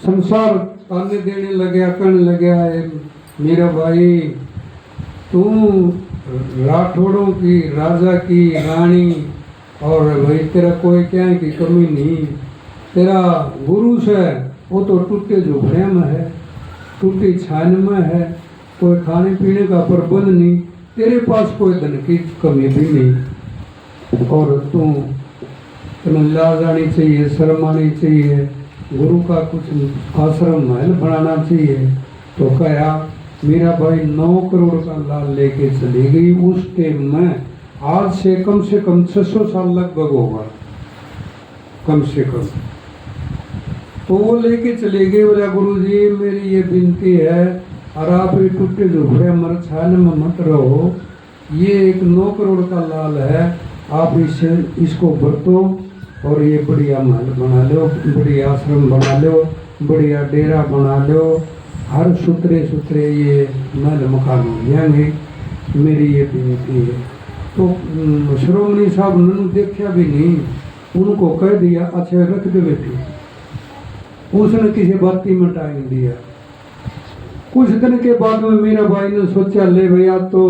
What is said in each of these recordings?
संसार ताने देने लगे, कहने लगे मेरा भाई तू राठौड़ों की, राजा की, रानी और भाई तेरा कोई क्या की कमी नहीं। तेरा गुरु से वो तो टूटे झोपड़े में है, टूटी छान में है, कोई खाने पीने का प्रबंध नहीं, तेरे पास कोई धन की कमी भी नहीं। और तू तुम्हें लाज आनी चाहिए, शर्म आनी चाहिए, गुरु का कुछ आश्रम महल बनाना चाहिए। तो कहा मेरा भाई 9 करोड़ का लाल लेके चली गई। उस टाइम में आज से कम 600 साल लगभग होगा, कम से कम। तो वो लेके चले गए, बोला गुरु जी मेरी ये विनती है, और आप ये टूटे झोपड़े मर छान में मत रहो, ये एक 9 करोड़ का लाल है, आप इसको बरतो और ये बढ़िया महल बना लो, बढ़िया आश्रम बना लो, बढ़िया डेरा बना लो, हर सुथरे सुथरे ये महल मकान हो जाएंगे, मेरी ये विनती है। तो श्रोमणी साहब ने देखा भी नहीं, उनको कह दिया अच्छा रख दे बेटी। उसने किसी बाती में टाइम दिया। कुछ दिन के बाद में मेरा भाई ने सोचा ले भैया तो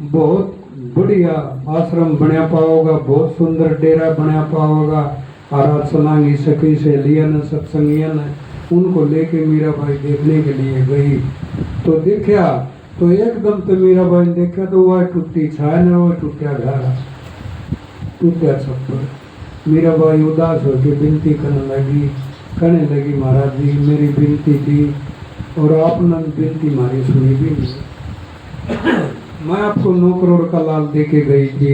बहुत बढ़िया आश्रम बना पाओगा, बहुत सुंदर डेरा बना पाओगा, और चलांगी सखी सहेलियां ने, सत्संगियां ने, उनको लेके मीरा भाई देखने के लिए गई। तो देखा तो एकदम तो मीरा भाई ने देखा तो वह टूटी छान, वह टूटा घर, टूटा छप्पर। मीरा भाई उदास होकर विनती कहने लगी महाराज जी मेरी विनती थी और आपने विनती मारी सुनी भी नहीं। मैं आपको 9 करोड़ का लाल दे के गई थी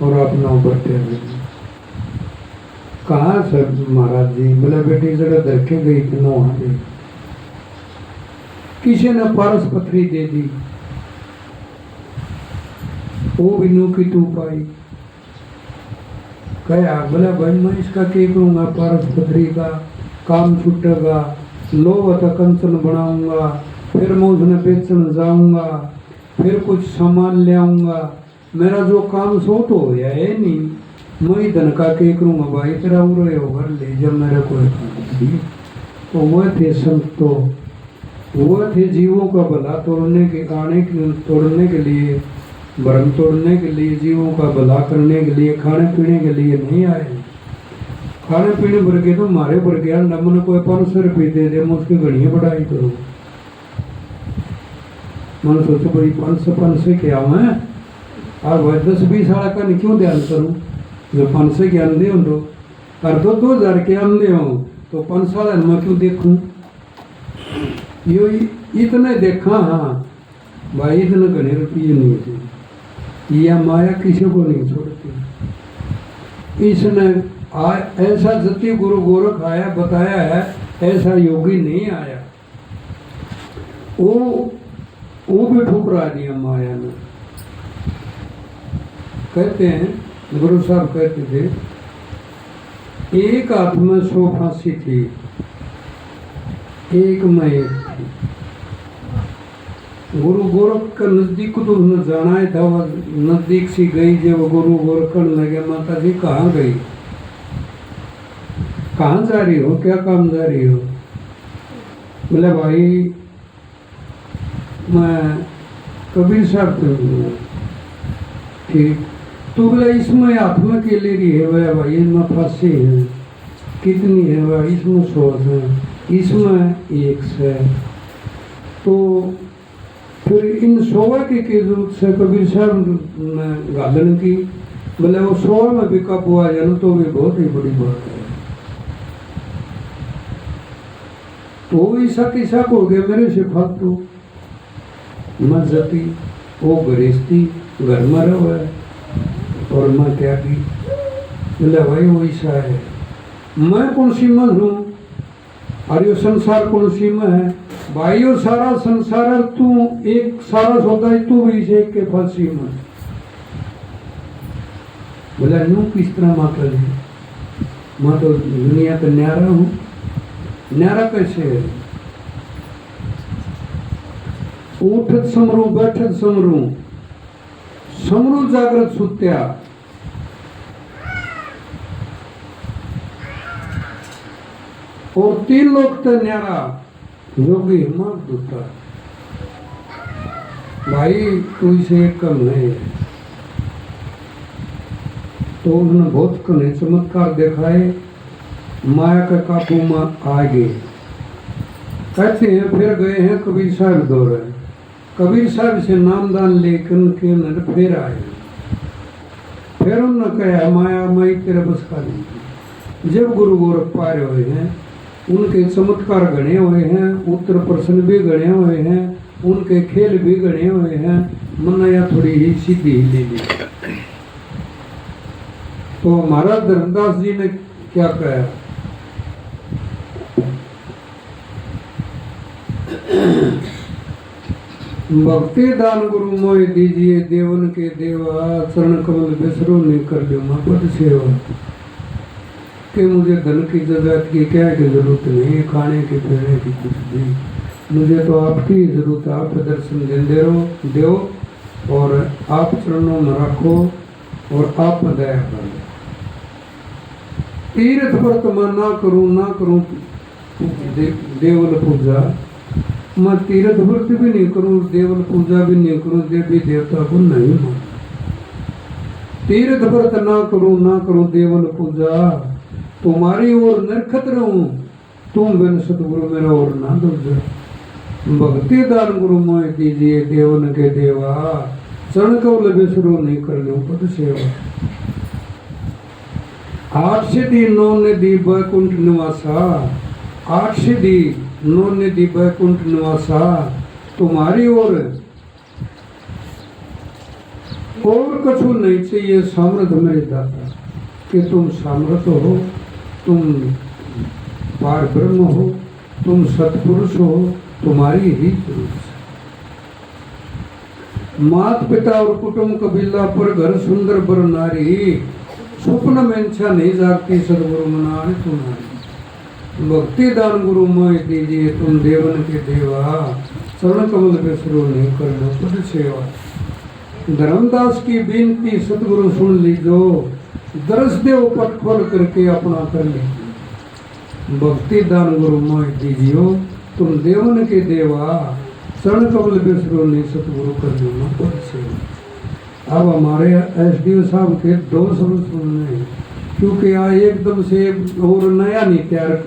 और आप 9 बरते नहीं। कहाँ सर महाराज जी? बोला बेटी जगह धर के गई थी 9 हाथे, किसी ने पारस पथरी दे दी, वो भी 9 की 2 पाई। कहा बोला भाई मैं इसका क्या करूँगा, पारस पथरी का काम छूटेगा, लोह तक कंचन बनाऊंगा, फिर मैं उसने बेचन जाऊंगा, फिर कुछ सामान ले आऊंगा, मेरा जो काम सो तो हो गया है नहीं, मैं धन का क्या करूँगा भाई, तेरा उड़े होकर ले जब मेरा कोई काम थी। तो वह थे संत, तो वह थे जीवों का भला तोड़ने के लिए, भ्रम तोड़ने के लिए, जीवों का भला करने के लिए, खाने पीने के लिए नहीं आए। खाने पीने भर के तो मारे भर गया, मन कोई 500 रुपये दे दे, मैं उसकी घड़िया बढ़ाई करूँ। मन सोचो भाई 500 क्या है, और भाई 10-20 साल का नहीं क्यों ध्यान करूँ, जो 500 के अंधे हो दो, और 2,000 के अंधे हो तो 5 साल मैं क्यों देखूँ। यो इतने देखा, हाँ भाई इतने घने रुपये नहीं थे, यह माया किसी को नहीं छोड़ती। इसने ऐसा जति गुरु गोरख आया बताया है, ऐसा योगी नहीं आया, वो भी ठुकरा दिया माया ने। कहते हैं गुरु साहब कहते थे एक हाथ में 100 फांसी थी, एक में एक थी। गुरु गोरख का नजदीक तो उसने जाना ही था, वह नजदीक सी गई, जब गुरु गोरख करने लगे माता जी कहाँ गई, कहाँ जा रही हो, क्या काम जा रही हो। बोले भाई मैं कबीर साहब से। ठीक, तो बोले इसमें हाथ में के ले रही है। बोले भाई इसमें फांसी है, कितनी है भाई, इसमें 100 है, इसमें 100 है। तो फिर इन 100 की जरूरत से कबीर साहब ने गालन की। बोले वो 100 में भी काबू आ जाना तो भी बहुत ही बड़ी बात है। तो ऐसा किसा हो गया मेरे से फालतू मत जाती, वो गृहस्थी घर में रहो है और मैं क्या की। बोले भाई वो ऐसा है, मैं कौन सी में हूँ और ये संसार कौन सी में है भाई, वो सारा संसार तू एक सारा सौदा है, तू भी इसे के फांसी में। बोला यूं किस तरह माता जी, मैं तो दुनिया पे न्यारा हूँ। न्यारा कैसे है? उठत समरू बैठत समरू, समरू जागृत सुत्या। और 3 लोग तो न्यारा योगी हिम्मत दूता भाई तू इसे एक कम है। तो उन्होंने बहुत कने चमत्कार दिखाए, माया के काबू में आ गए। कहते हैं फिर गए हैं कबीर साहब दौरे, कबीर साहब से नामदान लेकर के नर फिर आए। फिर उन्होंने कहा माया माई तेरे बस का नहीं। जब गुरु गोरख पारे हुए हैं, उनके चमत्कार गणे हुए हैं, उत्तर प्रश्न भी गणे हुए हैं, उनके खेल भी गणे हुए हैं, मन या थोड़ी ही सीधी ही ले ली। तो महाराज धर्मदास जी ने क्या कहा, भक्ति दान गुरु मोह दीजिए, देवन के देवा चरण कमल बिसरो नहीं कर लो पद सेवा। कि मुझे धन की जरूरत की क्या की जरूरत नहीं, खाने की पीने की कुछ नहीं, मुझे तो आपकी जरूरत है। आप दर्शन देते रहो दो और आप चरणों में रखो और आप दया करो। तीर्थ व्रत मैं ना करूं देवल पूजा, मैं तीर्थ व्रत भी नहीं करूं, देवल पूजा भी नहीं करूं, देवी देवता को नहीं मानूं। तीर्थ व्रत ना करूं देवल पूजा, तुम्हारी ओर निरखत रहूं, तुम बिन सतगुरु मेरा और ना दूजा। भक्ति दान गुरु मोह दीजिए, देवन के देवा चरण कमल बिसरो नहीं कर लो पद सेवा। 8 सिद्धि 9 निधि वैकुंठ निवासा, 8 सिद्धि 9 निधि वैकुंठ निवासा, तुम्हारी ओर और कछु नहीं चाहिए सामर्थ मेरे दाता। कि तुम सामर्थ हो, तुम पार ब्रह्म हो, तुम सत्पुरुष हो, तुम्हारी ही जरूरत है। मात पिता और कुटुंब कबीला पर घर सुंदर बर नारी, स्वप्न में इच्छा नहीं जागती सदगुरु मनाने तुम्हारी। भक्ति दान गुरु मोह दीजिए, तुम देवन के देवा चरण कमल बिसरो नहीं कर लो पद सेवा। धर्मदास की बेनती सतगुरु सुन लीजो, दरस देव पट खोल करके अपना कर लीजिए। भक्ति दान गुरु मोह दीजियो, तुम देवन के देवा चरण कमल बिसरो नहीं सतगुरु कर लो पद सेवा। अब हमारे एसडीओ साहब के 2 शब्द सुनने, क्योंकि यहाँ एकदम से और नया नहीं तैयार